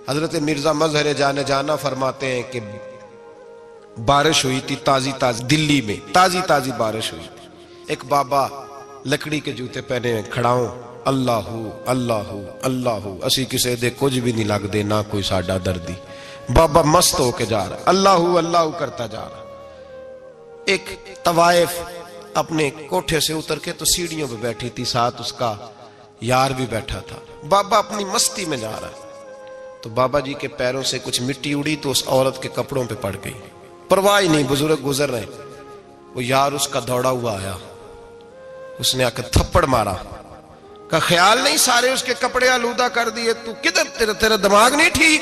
حضرت مرزا مظہر جانے جانا فرماتے ہیں کہ بارش ہوئی تھی تازی دلی میں تازی بارش ہوئی تھی. ایک بابا لکڑی کے جوتے پہنے کھڑا ہوں، اللہ اللہ اللہ اسی کسے دے کچھ بھی نہیں لگ دے نہ کوئی ساڈا دردی. بابا مست ہو کے جا رہا اللہ اللہ کرتا جا رہا. ایک طوائف اپنے کوٹھے سے اتر کے تو سیڑھیوں پہ بیٹھی تھی، ساتھ اس کا یار بھی بیٹھا تھا. بابا اپنی مستی میں جا رہا ہے تو بابا جی کے پیروں سے کچھ مٹی اڑی تو اس عورت کے کپڑوں پہ پڑ گئی. پرواہ نہیں، بزرگ گزر رہے. وہ یار اس کا دوڑا ہوا آیا، اس نے آ کے تھپڑ مارا. کا خیال نہیں سارے اس کے کپڑے آلودہ کر دیے، تو کدھر تیرا دماغ نہیں ٹھیک؟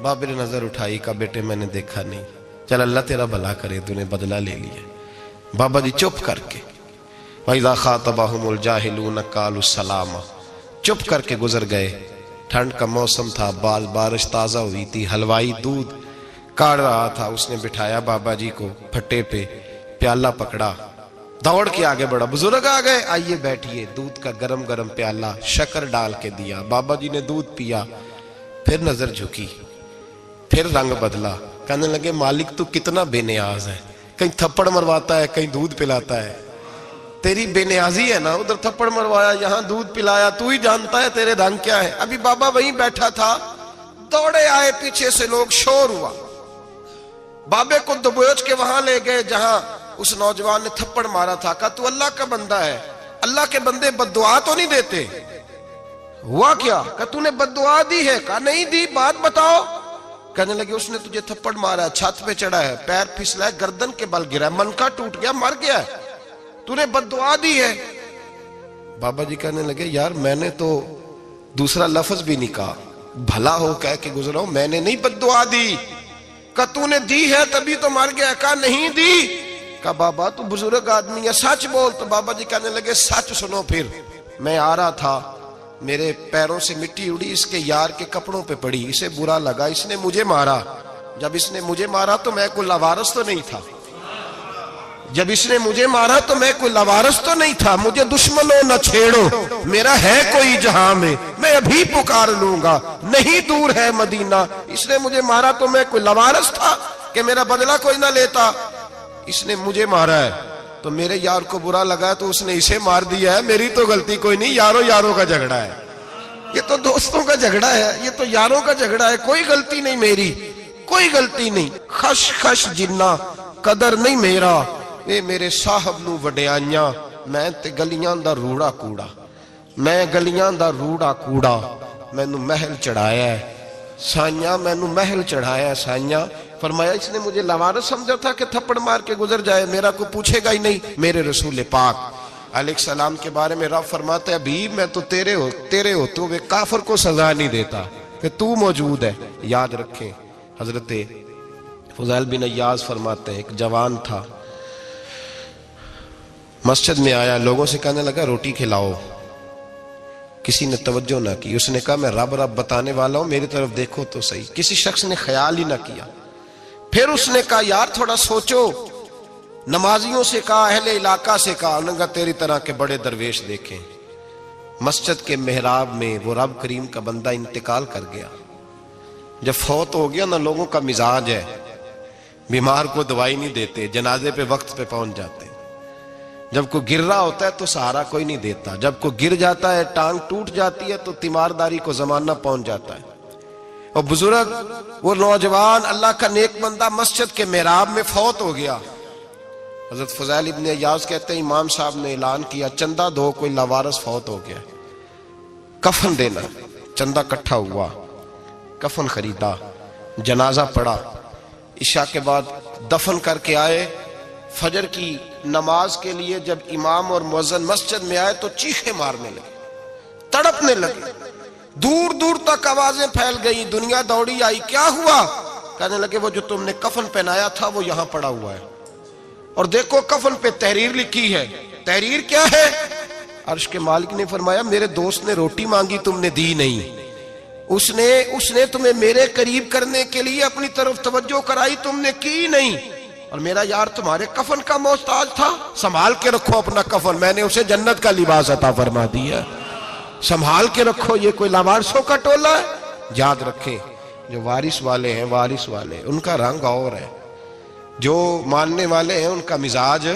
بابے نے نظر اٹھائی، کہا بیٹے میں نے دیکھا نہیں، چل اللہ تیرا بھلا کرے، تو نے بدلہ لے لیا. بابا جی چپ کر کے وَإِذَا خَاطَبَهُمُ الْجَاهِلُونَ قَالُوا السَّلَامَ چپ کر کے گزر گئے. ٹھنڈ کا موسم تھا، بارش تازہ ہوئی تھی، حلوائی دودھ کاڑ رہا تھا. اس نے بٹھایا بابا جی کو پھٹے پہ، پیالہ پکڑا، دوڑ کے آگے بڑھا. بزرگ آ گئے، آئیے بیٹھیے. دودھ کا گرم پیالہ شکر ڈال کے دیا. بابا جی نے دودھ پیا، پھر نظر جھکی، پھر رنگ بدلا. کہنے لگے مالک تو کتنا بے نیاز ہے، کہیں تھپڑ مرواتا ہے کہیں دودھ پلاتا ہے. تیری بے نیازی ہے نا، ادھر تھپڑ مروایا یہاں دودھ پلایا، تو ہی جانتا ہے تیرے رنگ کیا ہے. ابھی بابا وہیں بیٹھا تھا، دوڑے آئے پیچھے سے لوگ، شور ہوا. بابے کو دبوچ کے وہاں لے گئے جہاں اس نوجوان نے تھپڑ مارا تھا. کہا تو اللہ کا بندہ ہے، اللہ کے بندے بد دعا تو نہیں دیتے. ہوا کیا؟ کہا تو نے بد دعا دی ہے؟ کہا نہیں دی، بات بتاؤ. کہنے لگے اس نے تجھے تھپڑ مارا ہے، چھت پہ چڑھا ہے، پیر پھسلا ہے، گردن کے بل گرا ہے، منکا ٹوٹ گیا، مر گیا ہے، تو نے بد دعا دی ہے. بابا جی کہنے لگے یار میں نے تو دوسرا لفظ بھی نہیں کہا، بھلا ہو کہہ کے گزرا ہوں، میں نے نہیں بد دعا دی. کہا تو نے دی ہے تبھی تو مر گیا. کہا نہیں دی. کہا بابا تو بزرگ آدمی ہے، سچ بول. تو بابا جی کہنے لگے سچ سنو. پھر میں آ رہا تھا، میرے پیروں سے مٹی اڑی، اس کے یار کے کپڑوں پہ پڑی، اسے برا لگا، اس نے مجھے مارا. جب اس نے مجھے مارا تو میں کوئی لاوارث تو نہیں تھا، جب اس نے مجھے مارا تو میں کوئی لاوارث تو نہیں تھا. مجھے دشمنوں نہ چھیڑو، میرا ہے کوئی جہاں میں ابھی پکار لوں گا، نہیں دور ہے مدینہ. اس نے مجھے مارا تو میں کوئی لاوارث تھا کہ میرا بدلہ کوئی نہ لیتا. اس نے مجھے مارا ہے تو میرے یار کو برا لگا تو اس نے اسے مار دیا ہے، میری تو غلطی کوئی نہیں. یاروں کا جھگڑا ہے، یہ تو دوستوں کا جھگڑا ہے، یہ تو یاروں کا جھگڑا ہے، کوئی غلطی نہیں میری، کوئی غلطی نہیں. خش جنہ قدر نہیں میرا، اے میرے صاحب نو وڈیائیاں، میں تے گلیاں دا روڑا کوڑا، میں گلیاں دا روڑا کوڑا. میں نو محل چڑھایا ہے سائیاں، میں نو محل چڑھایا ہے سائیاں. فرمایا اس نے مجھے لوارث سمجھا تھا کہ تھپڑ مار کے گزر جائے، میرا کو پوچھے گا ہی نہیں. میرے رسول پاک علیہ السلام کے بارے میں رب فرماتا ہے ابھی میں تو تیرے ہو تو وہ کافر کو سزا نہیں دیتا کہ تو موجود ہے. یاد رکھیں حضرت فضیل بن عیاض فرماتے ہیں ایک جوان تھا، مسجد میں آیا، لوگوں سے کہنے لگا روٹی کھلاؤ. کسی نے توجہ نہ کی. اس نے کہا میں رب بتانے والا ہوں، میری طرف دیکھو تو صحیح. کسی شخص نے خیال ہی نہ کیا. پھر اس نے کہا یار تھوڑا سوچو. نمازیوں سے کہا، اہل علاقہ سے کہا، انہوں نے کہا تیری طرح کے بڑے درویش دیکھیں. مسجد کے محراب میں وہ رب کریم کا بندہ انتقال کر گیا. جب فوت ہو گیا نا، لوگوں کا مزاج ہے، بیمار کو دوائی نہیں دیتے، جنازے پہ وقت پہ پہنچ جاتے. جب کوئی گر رہا ہوتا ہے تو سہارا کوئی نہیں دیتا، جب کوئی گر جاتا ہے ٹانگ ٹوٹ جاتی ہے تو تیمارداری کو زمانہ پہنچ جاتا ہے. اور بزرگ وہ نوجوان اللہ کا نیک بندہ مسجد کے محراب میں فوت ہو گیا. حضرت فضیل ابن عیاض کہتے ہیں امام صاحب نے اعلان کیا چندہ دو، کوئی لاوارث فوت ہو گیا، کفن دینا. چندہ کٹھا ہوا، کفن خریدا، جنازہ پڑا. عشاء کے بعد دفن کر کے آئے. فجر کی نماز کے لیے جب امام اور مؤذن مسجد میں آئے تو چیخیں مارنے لگے، تڑپنے لگے. دور دور تک آوازیں پھیل گئی، دنیا دوڑی آئی. کیا ہوا؟ کہنے لگے وہ جو تم نے کفن پہنایا تھا وہ یہاں پڑا ہوا ہے، اور دیکھو کفن پہ تحریر لکھی ہے. تحریر کیا ہے؟ عرش کے مالک نے فرمایا میرے دوست نے روٹی مانگی تم نے دی نہیں، اس نے تمہیں میرے قریب کرنے کے لیے اپنی طرف توجہ کرائی، تم نے کی نہیں. اور میرا یار تمہارے کفن کا محتاج تھا، سنبھال کے رکھو اپنا کفن، میں نے اسے جنت کا لباس عطا فرما دیا، سنبھال کے رکھو. یہ کوئی لاوارثوں کا ٹولہ ہے؟ یاد رکھیں جو وارث والے ہیں، وارث والے ان کا رنگ اور ہے، جو ماننے والے ہیں ان کا مزاج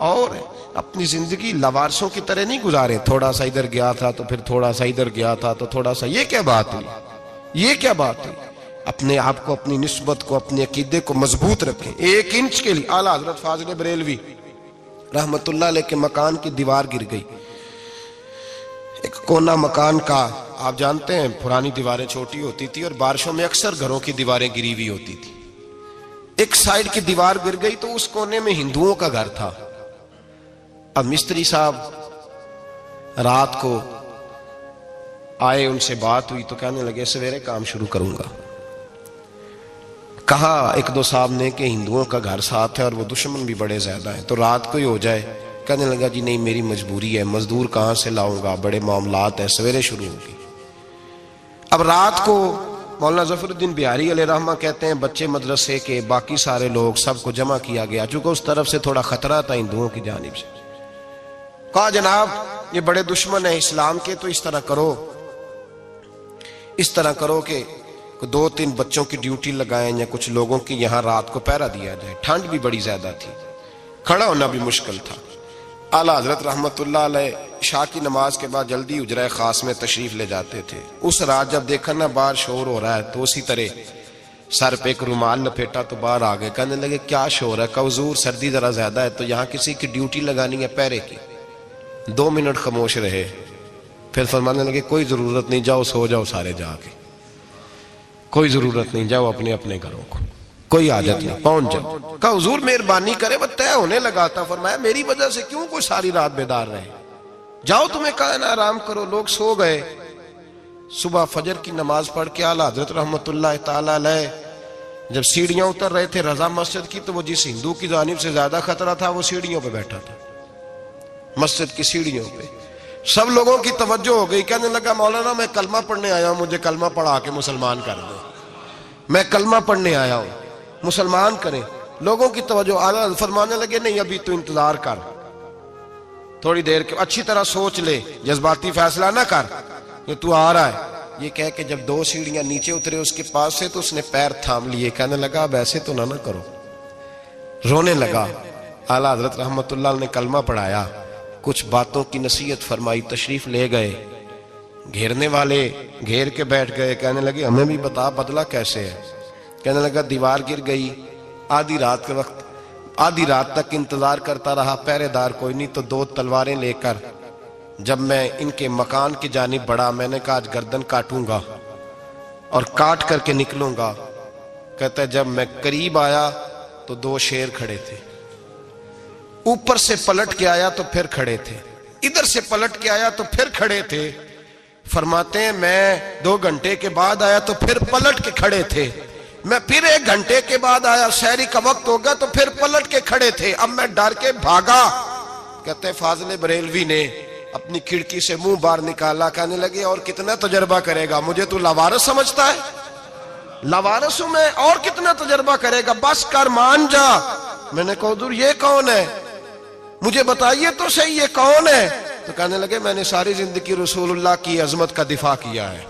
اور ہے۔ اپنی زندگی لوارثوں کی طرح نہیں گزاریں، تھوڑا سا ادھر گیا تھا تو پھر تھوڑا سا ادھر گیا تھا تو تھوڑا سا، یہ کیا بات ہوئی، یہ کیا بات ہوئی؟ اپنے آپ کو، اپنی نسبت کو، اپنے عقیدے کو مضبوط رکھیں۔ 1 انچ کے لیے اعلیٰ حضرت فاضل بریلوی رحمت اللہ علیہ کے مکان کی دیوار گر گئی، ایک کونا مکان کا، آپ جانتے ہیں پرانی دیواریں چھوٹی ہوتی تھی اور بارشوں میں اکثر گھروں کی دیواریں گری ہوئی ہوتی تھی، ایک سائیڈ کی دیوار گر گئی تو اس کونے میں ہندوؤں کا گھر تھا۔ اب مستری صاحب رات کو آئے، ان سے بات ہوئی تو کہنے لگے سویرے کام شروع کروں گا۔ کہا 1-2 صاحب نے کہ ہندوؤں کا گھر ساتھ ہے اور وہ دشمن بھی بڑے زیادہ ہیں، تو رات کو ہی ہو جائے۔ کہنے لگا جی نہیں، میری مجبوری ہے، مزدور کہاں سے لاؤں گا، بڑے معاملات ہیں، سویرے شروع ہوگی۔ اب رات کو مولانا ظفر الدین بہاری علیہ رحمہ کہتے ہیں بچے مدرسے کے، باقی سارے لوگ، سب کو جمع کیا گیا، چونکہ اس طرف سے تھوڑا خطرہ تھا ہندوؤں کی جانب سے۔ کہا جناب یہ بڑے دشمن ہیں اسلام کے، تو اس طرح کرو کہ 2-3 بچوں کی ڈیوٹی لگائیں یا کچھ لوگوں کی یہاں رات کو پہرا دیا جائے، ٹھنڈ بھی بڑی زیادہ تھی، کھڑا ہونا بھی مشکل تھا۔ اعلیٰ حضرت رحمت اللہ علیہ عشاء کی نماز کے بعد جلدی حجرہ خاص میں تشریف لے جاتے تھے۔ اس رات جب دیکھا نا باہر شور ہو رہا ہے تو اسی طرح سر پہ ایک رومال لپیٹا تو باہر آ گئے، کہنے لگے کیا شور ہے؟ کہ حضور سردی ذرا زیادہ ہے تو یہاں کسی کی ڈیوٹی لگانی ہے پہرے کی۔ 2 منٹ خاموش رہے، پھر فرمانے لگے کوئی ضرورت نہیں، جاؤ سو جاؤ سارے جا کے، کوئی ضرورت نہیں، جاؤ اپنے اپنے گھروں کو، کوئی حاجت نہیں، پہنچ جاؤ۔ کہا حضور مہربانی کرے، وہ طے ہونے لگا تھا۔ فرمایا میری وجہ سے کیوں کوئی ساری رات بیدار رہے، جاؤ تمہیں کہا نا آرام کرو۔ لوگ سو گئے۔ صبح فجر کی نماز پڑھ کے اعلیٰ حضرت رحمت اللہ تعالی علیہ جب سیڑھیاں اتر رہے تھے رضا مسجد کی، تو وہ جس ہندو کی جانب سے زیادہ خطرہ تھا وہ سیڑھیوں پہ بیٹھا تھا، مسجد کی سیڑھیوں پہ۔ سب لوگوں کی توجہ ہو گئی، کہنے لگا مولانا میں کلمہ پڑھنے آیا ہوں، مجھے کلمہ پڑھا کے مسلمان کر دو، میں کلمہ پڑھنے آیا ہوں، مسلمان کریں۔ لوگوں کی توجہ، اعلیٰ فرمانے لگے نہیں ابھی تو انتظار کر، تھوڑی دیر کے، اچھی طرح سوچ لے، جذباتی فیصلہ نہ کر کہ تو آ رہا ہے۔ یہ کہہ کے جب 2 سیڑھیاں نیچے اترے اس کے پاس سے تو اس نے پیر تھام لیے، کہنے لگا اب ایسے تو نہ کرو، رونے لگا۔ اعلیٰ حضرت رحمت اللہ نے کلمہ پڑھایا، کچھ باتوں کی نصیحت فرمائی، تشریف لے گئے۔ گھیرنے والے گھیر کے بیٹھ گئے، کہنے لگے ہمیں بھی بتا بدلہ کیسے ہے۔ کہنے لگا دیوار گر گئی، آدھی رات کے وقت، آدھی رات تک انتظار کرتا رہا، پہرے دار کوئی نہیں، تو 2 تلواریں لے کر جب میں ان کے مکان کی جانب بڑھا، میں نے کہا آج گردن کاٹوں گا اور کاٹ کر کے نکلوں گا۔ کہتا ہے جب میں قریب آیا تو 2 شیر کھڑے تھے، اوپر سے پلٹ کے آیا تو پھر کھڑے تھے، ادھر سے پلٹ کے آیا تو پھر کھڑے تھے۔ فرماتے ہیں میں 2 گھنٹے کے بعد آیا تو پھر پلٹ کے کھڑے تھے، میں پھر 1 گھنٹے کے بعد آیا، سحری کا وقت ہو گیا تو پھر پلٹ کے کھڑے تھے، اب میں ڈر کے بھاگا۔ کہتے ہیں فاضل بریلوی نے اپنی کھڑکی سے منہ باہر نکالا، کہنے لگے اور کتنا تجربہ کرے گا، مجھے تو لاوارث سمجھتا ہے، لاوارث ہوں میں، اور کتنا تجربہ کرے گا، بس کر مان جا۔ میں نے کہا حضور یہ کون ہے، مجھے بتائیے تو صحیح یہ کون ہے۔ تو کہنے لگے میں نے ساری زندگی رسول اللہ کی عظمت کا دفاع کیا ہے،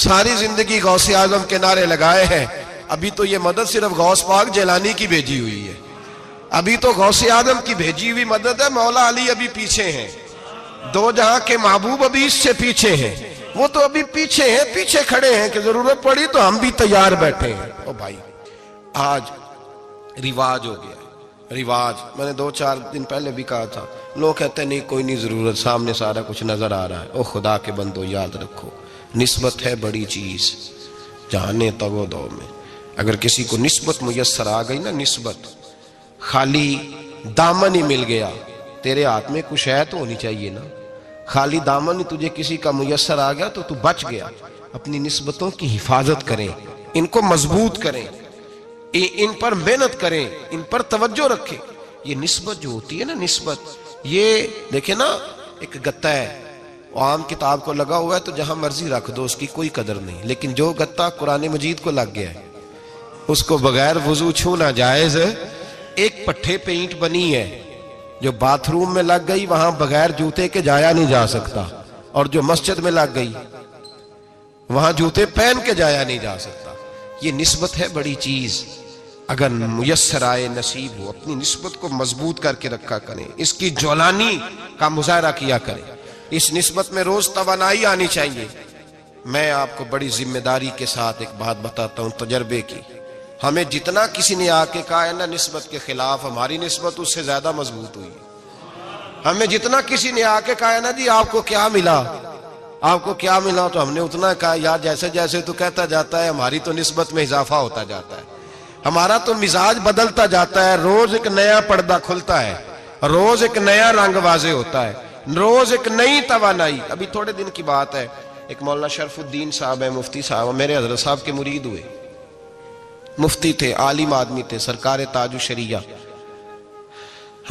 ساری زندگی غوث اعظم کے نعرے لگائے ہیں، ابھی تو یہ مدد صرف غوث پاک جیلانی کی بھیجی ہوئی ہے، ابھی تو غوث اعظم کی بھیجی ہوئی مدد ہے، مولا علی ابھی پیچھے ہیں، 2 جہاں کے محبوب ابھی اس سے پیچھے ہیں، وہ تو ابھی پیچھے ہیں، پیچھے کھڑے ہیں کہ ضرورت پڑی تو ہم بھی تیار بیٹھے ہیں۔ او بھائی آج رواج ہو گیا، رواج، میں نے 2-4 دن پہلے بھی کہا تھا، لوگ کہتے ہیں نہیں کوئی نہیں ضرورت، سامنے سارا کچھ نظر آ رہا ہے۔ او خدا کے بندو یاد رکھو، نسبت ہے بڑی چیز، جانے تگو دو میں، اگر کسی کو نسبت میسر آ گئی نا، نسبت، خالی دامن ہی مل گیا، تیرے ہاتھ میں کچھ ہے تو ہونی چاہیے نا، خالی دامن ہی تجھے کسی کا میسر آ گیا تو بچ گیا۔ اپنی نسبتوں کی حفاظت کریں، ان کو مضبوط کریں، ان پر محنت کریں، ان پر توجہ رکھیں۔ یہ نسبت جو ہوتی ہے نا، نسبت، یہ دیکھیں نا ایک گتا ہے، عام کتاب کو لگا ہوا ہے تو جہاں مرضی رکھ دو، اس کی کوئی قدر نہیں، لیکن جو گتا قرآن مجید کو لگ گیا ہے اس کو بغیر وضو چھونا جائز ہے۔ ایک پٹھے پہ اینٹ بنی ہے جو باتھ روم میں لگ گئی، وہاں بغیر جوتے کے جایا نہیں جا سکتا، اور جو مسجد میں لگ گئی وہاں جوتے پہن کے جایا نہیں جا سکتا. یہ نسبت ہے بڑی چیز. اگر میسر آئے نصیب ہو اپنی نسبت کو مضبوط کر کے رکھا کریں, اس کی جولانی کا مظاہرہ کیا کریں. اس نسبت میں روز توانائی آنی چاہیے. میں آپ کو بڑی ذمہ داری کے ساتھ ایک بات بتاتا ہوں تجربے کی. ہمیں جتنا کسی نے آ کے کہا ہے نا نسبت کے خلاف, ہماری نسبت اس سے زیادہ مضبوط ہوئی. ہمیں جتنا کسی نے آ کے کہا ہے نا جی آپ کو کیا ملا, آپ کو کیا ملا, تو ہم نے اتنا کہا یار جیسے جیسے تو کہتا جاتا ہے ہماری تو نسبت میں اضافہ ہوتا جاتا ہے, ہمارا تو مزاج بدلتا جاتا ہے. روز ایک نیا پردہ کھلتا ہے, روز ایک نیا رنگ واضح ہوتا ہے, روز ایک نئی توانائی. ابھی تھوڑے دن کی بات ہے, ایک مولانا شرف الدین صاحب ہے, مفتی صاحب, میرے حضرت صاحب کے مرید ہوئے. مفتی تھے, عالم آدمی تھے, سرکار تاج الشریعہ,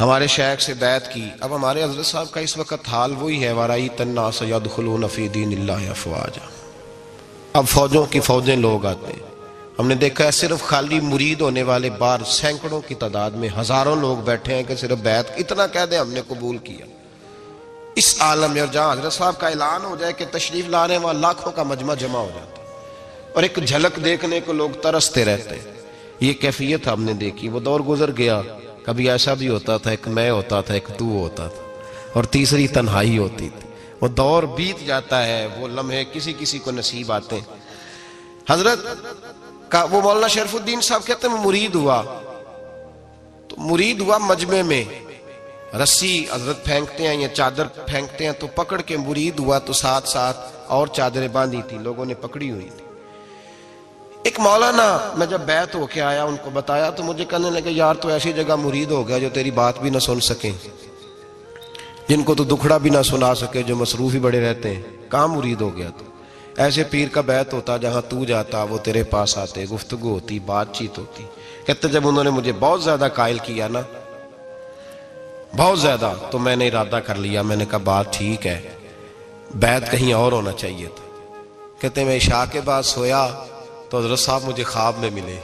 ہمارے شیخ سے بیعت کی. اب ہمارے حضرت صاحب کا اس وقت حال وہی ہے وَرَأَيْتَ النَّاسَ يَدْخُلُونَ فِي دِينِ اللَّهِ أَفْوَاجًا. اب فوجوں کی فوجیں لوگ آتے ہیں. ہم نے دیکھا ہے صرف خالی مرید ہونے والے بار سینکڑوں کی تعداد میں ہزاروں لوگ بیٹھے ہیں کہ صرف بیعت اتنا کہہ دیں ہم نے قبول کیا. اس عالم میں, اور جہاں حضرت صاحب کا اعلان ہو جائے کہ تشریف لا رہے ہیں, وہاں لاکھوں کا مجمع جمع ہو جاتا ہے اور ایک جھلک دیکھنے کو لوگ ترستے رہتے ہیں. یہ کیفیت ہم نے دیکھی. وہ دور گزر گیا. کبھی ایسا بھی ہوتا تھا ایک میں ہوتا تھا, ایک تو ہوتا تھا, اور تیسری تنہائی ہوتی تھی. وہ دور بیت جاتا ہے, وہ لمحے کسی کسی کو نصیب آتے ہیں. حضرت کا وہ مولانا شرف الدین صاحب کہتے ہیں مرید ہوا, تو مرید ہوا مجمع میں, رسی حضرت پھینکتے ہیں یا چادر پھینکتے ہیں تو پکڑ کے مرید ہوا, تو ساتھ ساتھ اور چادریں باندھی تھی, لوگوں نے پکڑی ہوئی تھی. ایک مولانا, میں جب بیعت ہو کے آیا ان کو بتایا تو مجھے کہنے لگے یار تو ایسی جگہ مرید ہو گیا جو تیری بات بھی نہ سن سکیں, جن کو تو دکھڑا بھی نہ سنا سکے, جو مصروف ہی بڑے رہتے ہیں, کہاں مرید ہو گیا تو. ایسے پیر کا بیعت ہوتا جہاں تو جاتا وہ تیرے پاس آتے, گفتگو ہوتی, بات چیت ہوتی. کہتے جب انہوں نے مجھے بہت زیادہ قائل کیا نا, بہت زیادہ, تو میں نے ارادہ کر لیا, میں نے کہا بات ٹھیک ہے, بیعت کہیں اور ہونا چاہیے تھا. کہتے میں عشاء کے بعد سویا تو حضرت صاحب مجھے خواب میں ملے,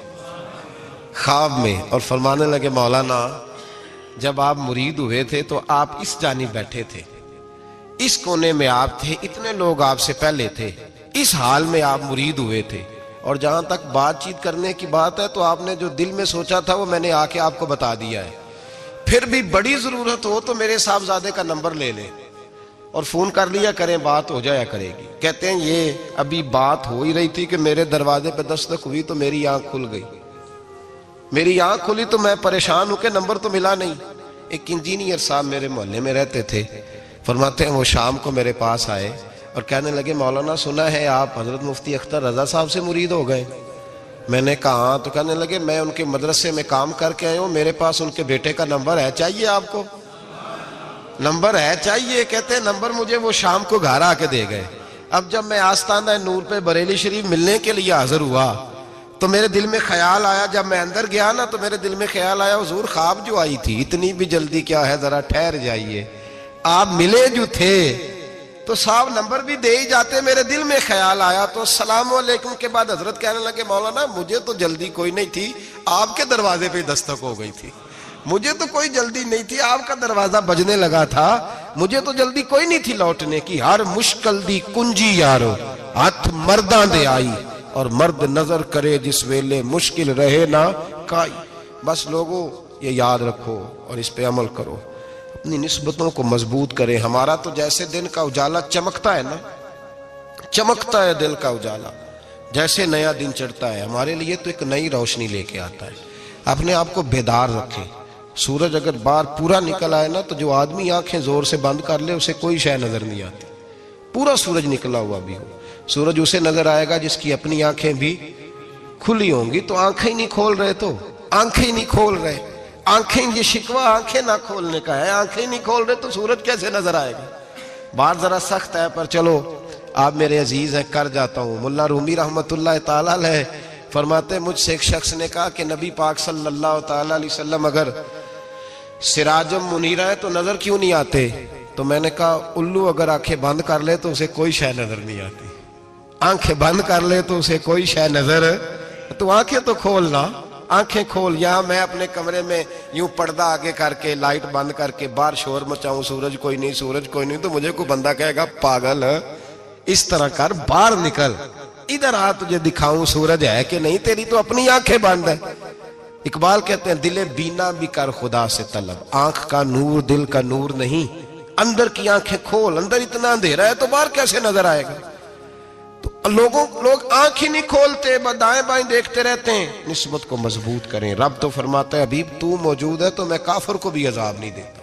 خواب میں, اور فرمانے لگے مولانا جب آپ مرید ہوئے تھے تو آپ اس جانب بیٹھے تھے, اس کونے میں آپ تھے, اتنے لوگ آپ سے پہلے تھے, اس حال میں آپ مرید ہوئے تھے, اور جہاں تک بات چیت کرنے کی بات ہے تو آپ نے جو دل میں سوچا تھا وہ میں نے آ کے آپ کو بتا دیا ہے. پھر بھی بڑی ضرورت ہو تو میرے صاحبزادے کا نمبر لے لیں اور فون کر لیا کریں, بات ہو جایا کرے گی. کہتے ہیں یہ ابھی بات ہو ہی رہی تھی کہ میرے دروازے پہ دستک ہوئی تو میری آنکھ کھل گئی. میری آنکھ کھلی تو میں پریشان ہوں کہ نمبر تو ملا نہیں. ایک انجینئر صاحب میرے محلے میں رہتے تھے, فرماتے ہیں وہ شام کو میرے پاس آئے اور کہنے لگے مولانا سنا ہے آپ حضرت مفتی اختر رضا صاحب سے مرید ہو گئے. میں نے کہا ہاں. تو کہنے لگے میں ان کے مدرسے میں کام کر کے آئے ہوں, میرے پاس ان کے بیٹے کا نمبر ہے, چاہیے آپ کو؟ نمبر ہے چاہیے. کہتے ہیں نمبر مجھے وہ شام کو گھر آ کے دے گئے. اب جب میں آستانہ نور پہ بریلی شریف ملنے کے لیے حاضر ہوا تو میرے دل میں خیال آیا, جب میں اندر گیا نا تو میرے دل میں خیال آیا حضور خواب جو آئی تھی اتنی بھی جلدی کیا ہے, ذرا ٹھہر جائیے, آپ ملے جو تھے تو صاحب نمبر بھی دے ہی جاتے. میرے دل میں خیال آیا تو السلام علیکم کے بعد حضرت کہنے لگے مولانا مجھے تو جلدی کوئی نہیں تھی, آپ کے دروازے پہ دستک ہو گئی تھی, مجھے تو کوئی جلدی نہیں تھی, آپ کا دروازہ بجنے لگا تھا, مجھے تو جلدی کوئی نہیں تھی لوٹنے کی. ہر مشکل دی کنجی یارو ہاتھ مرداں دے آئی, اور مرد نظر کرے جس ویلے مشکل رہے نہ کائی. بس لوگوں یہ یاد رکھو اور اس پہ عمل کرو, اپنی نسبتوں کو مضبوط کریں. ہمارا تو جیسے دن کا اجالا چمکتا ہے نا, چمکتا ہے دل کا اجالا, جیسے نیا دن چڑھتا ہے ہمارے لیے تو ایک نئی روشنی لے کے آتا ہے. اپنے آپ کو بیدار رکھیں. سورج اگر باہر پورا نکل آئے نا تو جو آدمی آنکھیں زور سے بند کر لے اسے کوئی شے نظر نہیں آتی. پورا سورج نکلا ہوا بھی ہو, سورج اسے نظر آئے گا جس کی اپنی آنکھیں بھی کھلی ہوں گی. تو آنکھیں نہیں کھول رہے, تو آنکھیں نہیں کھول رہے, آنکھیں, یہ شکوہ آنکھیں نہ کھولنے کا ہے, آنکھیں نہیں کھول رہے تو سورج کیسے نظر آئے گا. بات ذرا سخت ہے پر چلو آپ میرے عزیز ہیں, کر جاتا ہوں. ملا رومی رحمت اللہ تعالیٰ علیہ فرماتے مجھ سے ایک شخص نے کہا کہ نبی پاک صلی اللہ تعالیٰ علیہ وسلم اگر سراجم منیرہ ہے تو نظر کیوں نہیں آتے؟ تو میں نے کہا الو اگر آنکھیں بند کر لے تو اسے کوئی شے نظر نہیں آتی. آنکھیں بند کر لے تو اسے کوئی شے نظر, تو آنکھیں تو کھولنا, آنکھیں کھول. یہاں میں اپنے کمرے میں یوں پردہ آگے کر کے لائٹ بند کر کے باہر شور مچاؤں, سورج کوئی نہیں, سورج کوئی نہیں, تو مجھے کوئی بندہ کہے گا پاگل, اس طرح کر, باہر نکل. ادھر آ تجھے دکھاؤں سورج ہے کہ نہیں، تیری تو اپنی آنکھیں بند ہے۔ اقبال کہتے ہیں دل بینا بھی کر خدا سے طلب، آنکھ کا نور دل کا نور نہیں، اندر کی آنکھیں کھول، اندر اتنا اندھیرا ہے تو باہر کیسے نظر آئے گا؟ تو لوگ آنکھ ہی نہیں کھولتے، دائیں بائیں دیکھتے رہتے ہیں۔ نسبت کو مضبوط کریں۔ رب تو فرماتا ہے حبیب تو موجود ہے تو میں کافر کو بھی عذاب نہیں دیتا۔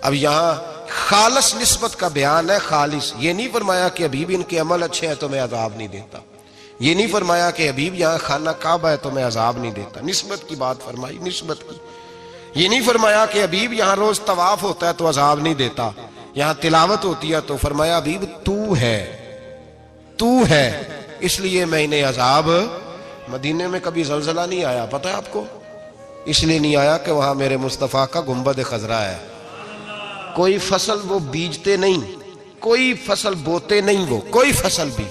اب یہاں خالص نسبت کا بیان ہے، خالص، یہ نہیں فرمایا کہ حبیب ان کے عمل اچھے ہیں تو میں عذاب نہیں دیتا، یہ نہیں فرمایا کہ حبیب یہاں خانہ کعبہ ہے تو میں عذاب نہیں دیتا، نسبت کی بات فرمائی، نسبت کی۔ یہ نہیں فرمایا کہ حبیب یہاں روز طواف ہوتا ہے تو عذاب نہیں دیتا، یہاں تلاوت ہوتی ہے تو فرمایا حبیب تو ہے اس لیے میں انہیں عذاب۔ مدینے میں کبھی زلزلہ نہیں آیا، پتہ ہے آپ کو؟ اس لیے نہیں آیا کہ وہاں میرے مصطفیٰ کا گنبد خضرا ہے۔ کوئی فصل وہ بیجتے نہیں، کوئی فصل بوتے نہیں، وہ کوئی فصل بھی،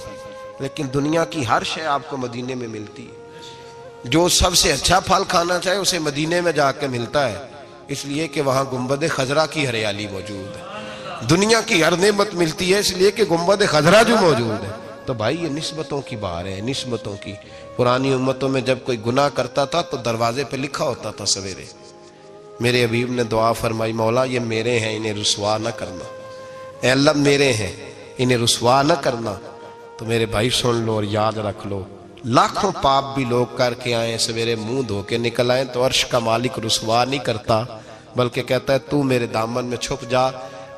لیکن دنیا کی ہر شے آپ کو مدینے میں ملتی ہے۔ جو سب سے اچھا پھل کھانا چاہے اسے مدینے میں جا کے ملتا ہے، اس لیے کہ وہاں گنبد خضرا کی ہریالی موجود ہے۔ دنیا کی ہر نعمت ملتی ہے اس لیے کہ گنبد خضرا جو موجود ہے۔ تو بھائی یہ نسبتوں کی بار ہے، نسبتوں کی۔ پرانی امتوں میں جب کوئی گناہ کرتا تھا تو دروازے پہ لکھا ہوتا تھا سویرے، میرے حبیب نے دعا فرمائی مولا یہ میرے ہیں انہیں رسوا نہ کرنا، اے اللہ میرے ہیں انہیں رسوا نہ کرنا۔ تو میرے بھائی سن لو اور یاد رکھ لو، لاکھوں پاپ بھی لوگ کر کے آئیں، سویرے منہ دھو کے نکل آئیں تو عرش کا مالک رسوا نہیں کرتا، بلکہ کہتا ہے تو میرے دامن میں چھپ جا،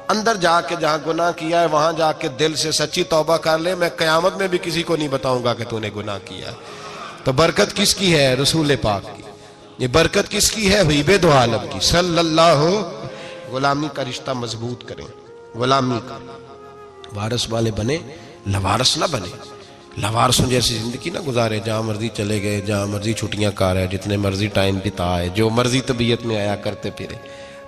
اندر جا کے جہاں گناہ کیا ہے وہاں جا کے دل سے سچی توبہ کر لے، میں قیامت میں بھی کسی کو نہیں بتاؤں گا کہ تو نے گناہ کیا ہے۔ تو برکت کس کی ہے؟ رسول پاک کی۔ یہ برکت کس کی ہے؟ حبیب دو عالم کی صلی اللہ۔ غلامی کا رشتہ مضبوط کریں، غلامی کا وارث والے بنے، لوارث نہ بنے۔ لوارثوں جیسی زندگی نہ گزارے، جہاں مرضی چلے گئے، جہاں مرضی چھٹیاں کار ہے، جتنے مرضی ٹائم بتا ہے، جو مرضی طبیعت میں آیا کرتے پھرے،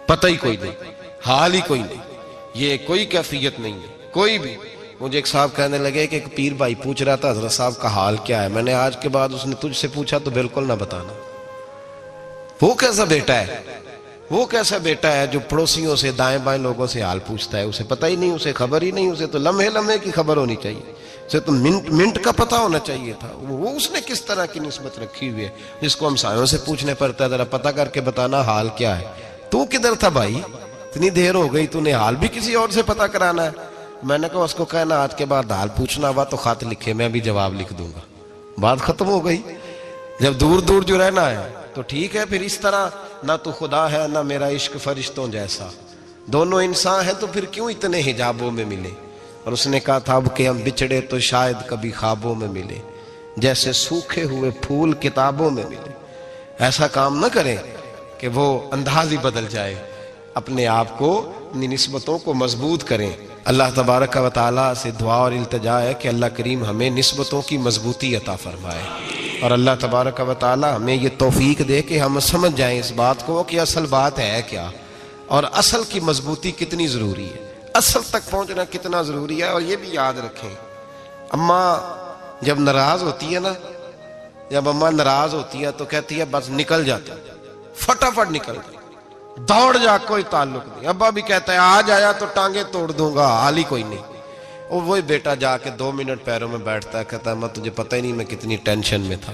پتہ ہی کوئی نہیں، حال ہی کوئی نہیں، یہ کوئی کیفیت نہیں ہے کوئی بھی۔ مجھے ایک صاحب کہنے لگے کہ ایک پیر بھائی پوچھ رہا تھا حضرت صاحب کا حال کیا ہے، میں نے آج کے بعد اس نے تجھ سے پوچھا تو بالکل نہ بتانا۔ وہ کیسا بیٹا ہے، وہ کیسا بیٹا ہے جو پڑوسیوں سے دائیں بائیں لوگوں سے حال پوچھتا ہے، اسے پتہ ہی نہیں، اسے خبر ہی نہیں، اسے تو لمحے لمحے کی خبر ہونی چاہیے، اسے تو منٹ منٹ کا پتہ ہونا چاہیے تھا۔ وہ اس نے کس طرح کی نسبت رکھی ہوئی ہے جس کو ہم سایوں سے پوچھنے پڑتا ہے ذرا پتہ کر کے بتانا حال کیا ہے۔ تو کدھر تھا بھائی، اتنی دیر ہو گئی، تو نے حال بھی کسی اور سے پتہ کرانا ہے؟ میں نے کہا اس کو کہنا آج کے بعد حال پوچھنا ہوا تو خط لکھے، میں بھی جواب لکھ دوں گا، بات ختم ہو گئی۔ جب دور دور جو رہنا ہے تو ٹھیک ہے، پھر اس طرح نہ تو خدا ہے نہ میرا عشق فرشتوں جیسا، دونوں انسان ہیں تو پھر کیوں اتنے حجابوں میں ملے؟ اور اس نے کہا تھا اب کہ ہم بچھڑے تو شاید کبھی خوابوں میں ملے، جیسے سوکھے ہوئے پھول کتابوں میں ملے۔ ایسا کام نہ کریں کہ وہ انداز ہی بدل جائے، اپنے آپ کو، اپنی نسبتوں کو مضبوط کریں۔ اللہ تبارک و تعالیٰ سے دعا اور التجا ہے کہ اللہ کریم ہمیں نسبتوں کی مضبوطی عطا فرمائے، اور اللہ تبارک و تعالیٰ ہمیں یہ توفیق دے کہ ہم سمجھ جائیں اس بات کو کہ اصل بات ہے کیا، اور اصل کی مضبوطی کتنی ضروری ہے، اصل تک پہنچنا کتنا ضروری ہے۔ اور یہ بھی یاد رکھیں، اماں جب ناراض ہوتی ہے نا، جب اماں ناراض ہوتی ہے تو کہتی ہے بس نکل جاتا، فٹافٹ نکل جاتا، دوڑ جا، کوئی تعلق نہیں۔ ابا بھی کہتا ہے آج آیا تو ٹانگیں توڑ دوں گا، حال ہی کوئی نہیں۔ اور وہی بیٹا جا کے 2 منٹ پیروں میں بیٹھتا ہے، کہتا ہے اماں تجھے پتہ ہی نہیں میں کتنی ٹینشن میں تھا۔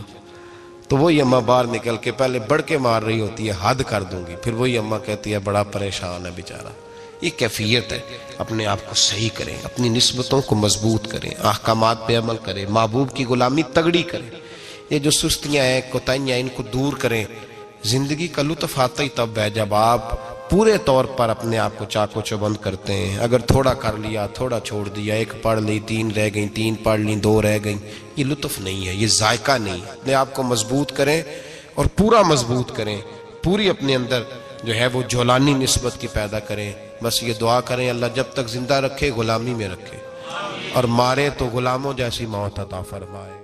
تو وہی اماں باہر نکل کے پہلے بڑھ کے مار رہی ہوتی ہے حد کر دوں گی، پھر وہی اماں کہتی ہے بڑا پریشان ہے بیچارہ۔ یہ کیفیت ہے، اپنے آپ کو صحیح کریں، اپنی نسبتوں کو مضبوط کریں، احکامات پہ عمل کریں، محبوب کی غلامی تگڑی کریں۔ یہ جو سستیاں ہیں، کوتاہیاں، ان کو دور کریں۔ زندگی کا لطف آتا ہی تب ہے جب آپ پورے طور پر اپنے آپ کو چاقو چوبند کرتے ہیں۔ اگر تھوڑا کر لیا، تھوڑا چھوڑ دیا، 1 پڑھ لی، 3 رہ گئیں، 3 پڑھ لیں، 2 رہ گئیں، یہ لطف نہیں ہے، یہ ذائقہ نہیں۔ اپنے آپ کو مضبوط کریں اور پورا مضبوط کریں، پوری اپنے اندر جو ہے وہ جولانی نسبت کی پیدا کریں۔ بس یہ دعا کریں اللہ جب تک زندہ رکھے غلامی میں رکھے، اور مارے تو غلاموں جیسی موت عطا فرمائے۔